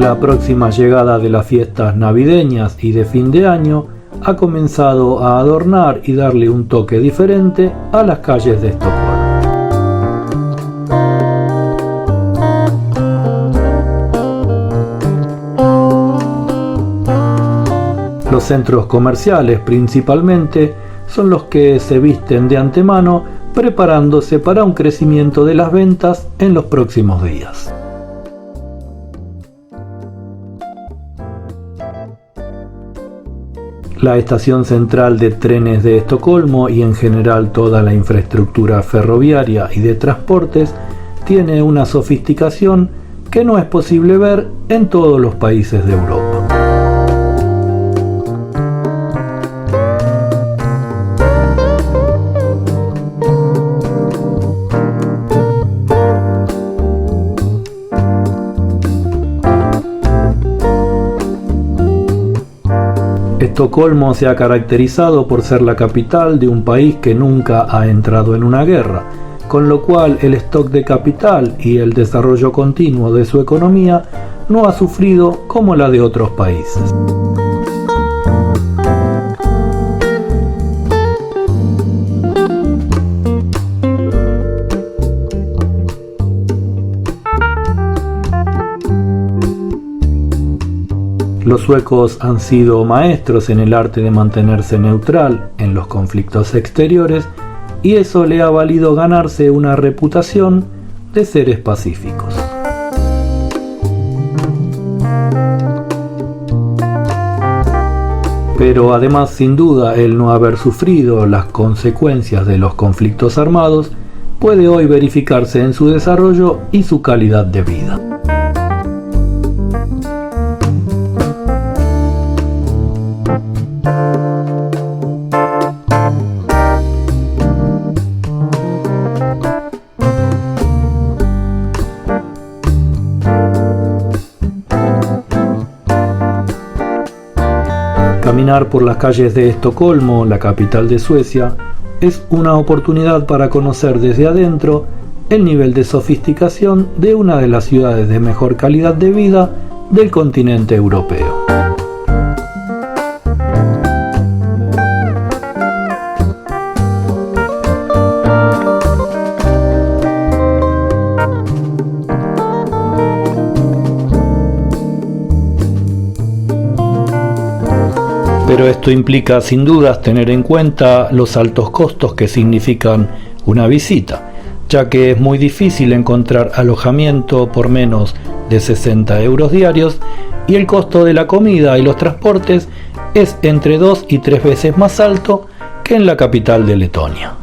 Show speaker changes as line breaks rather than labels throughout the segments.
la próxima llegada de las fiestas navideñas y de fin de año, ha comenzado a adornar y darle un toque diferente a las calles de Estocolmo. Los centros comerciales principalmente son los que se visten de antemano preparándose para un crecimiento de las ventas en los próximos días. La estación central de trenes de Estocolmo y en general toda la infraestructura ferroviaria y de transportes tiene una sofisticación que no es posible ver en todos los países de Europa. Estocolmo se ha caracterizado por ser la capital de un país que nunca ha entrado en una guerra, con lo cual el stock de capital y el desarrollo continuo de su economía no ha sufrido como la de otros países. Los suecos han sido maestros en el arte de mantenerse neutral en los conflictos exteriores y eso le ha valido ganarse una reputación de seres pacíficos. Pero además, sin duda, el no haber sufrido las consecuencias de los conflictos armados puede hoy verificarse en su desarrollo y su calidad de vida. Caminar por las calles de Estocolmo, la capital de Suecia, es una oportunidad para conocer desde adentro el nivel de sofisticación de una de las ciudades de mejor calidad de vida del continente europeo. Pero esto implica sin dudas tener en cuenta los altos costos que significan una visita, ya que es muy difícil encontrar alojamiento por menos de 60 euros diarios y el costo de la comida y los transportes es entre 2 y 3 veces más alto que en la capital de Letonia.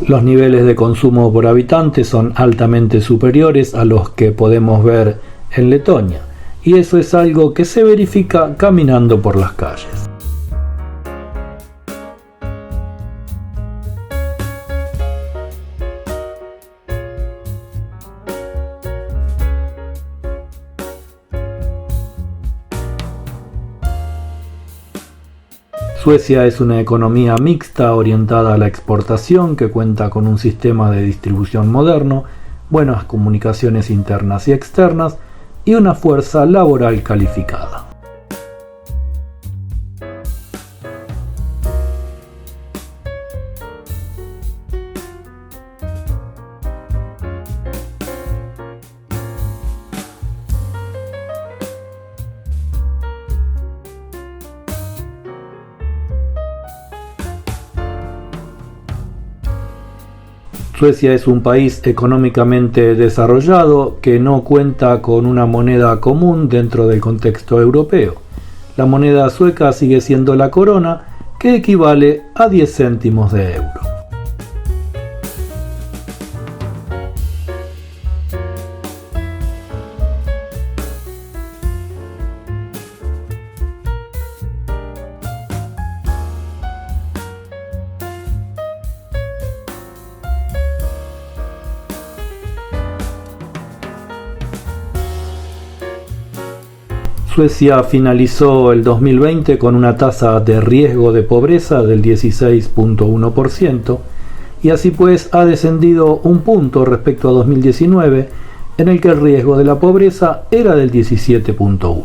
Los niveles de consumo por habitante son altamente superiores a los que podemos ver en Letonia, y eso es algo que se verifica caminando por las calles. Suecia es una economía mixta orientada a la exportación que cuenta con un sistema de distribución moderno, buenas comunicaciones internas y externas y una fuerza laboral calificada. Suecia es un país económicamente desarrollado que no cuenta con una moneda común dentro del contexto europeo. La moneda sueca sigue siendo la corona, que equivale a 10 céntimos de euro. Suecia finalizó el 2020 con una tasa de riesgo de pobreza del 16.1% y así pues ha descendido un punto respecto a 2019, en el que el riesgo de la pobreza era del 17.1%.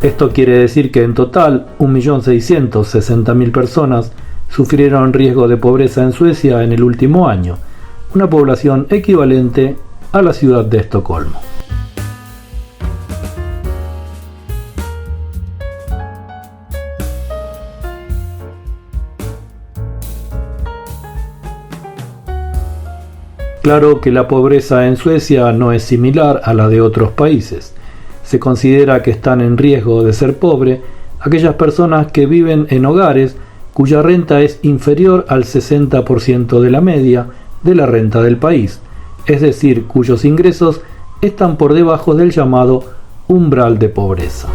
Esto quiere decir que en total 1.660.000 personas sufrieron riesgo de pobreza en Suecia en el último año, una población equivalente a la ciudad de Estocolmo. Claro que la pobreza en Suecia no es similar a la de otros países. Se considera que están en riesgo de ser pobre aquellas personas que viven en hogares cuya renta es inferior al 60% de la media de la renta del país, es decir, cuyos ingresos están por debajo del llamado umbral de pobreza.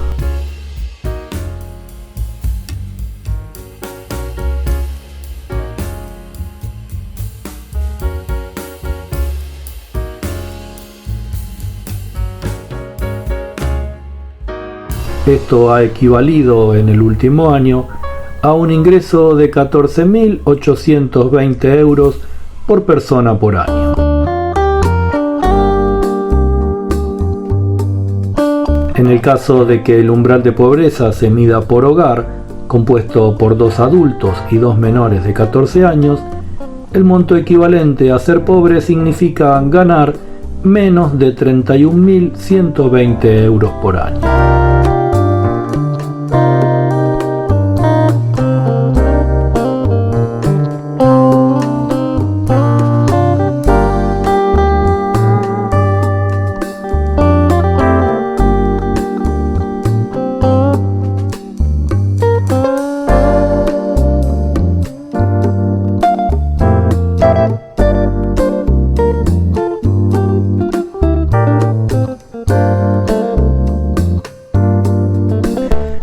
Esto ha equivalido en el último año a un ingreso de 14.820 euros por persona por año. En el caso de que el umbral de pobreza se mida por hogar, compuesto por 2 adultos y 2 menores de 14 años, el monto equivalente a ser pobre significa ganar menos de 31.120 euros por año.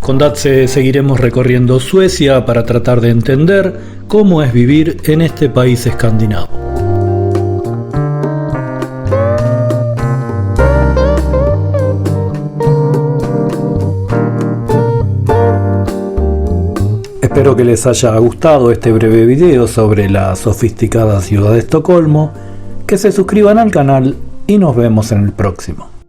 Con Datse seguiremos recorriendo Suecia para tratar de entender cómo es vivir en este país escandinavo. Espero que les haya gustado este breve video sobre la sofisticada ciudad de Estocolmo, que se suscriban al canal y nos vemos en el próximo.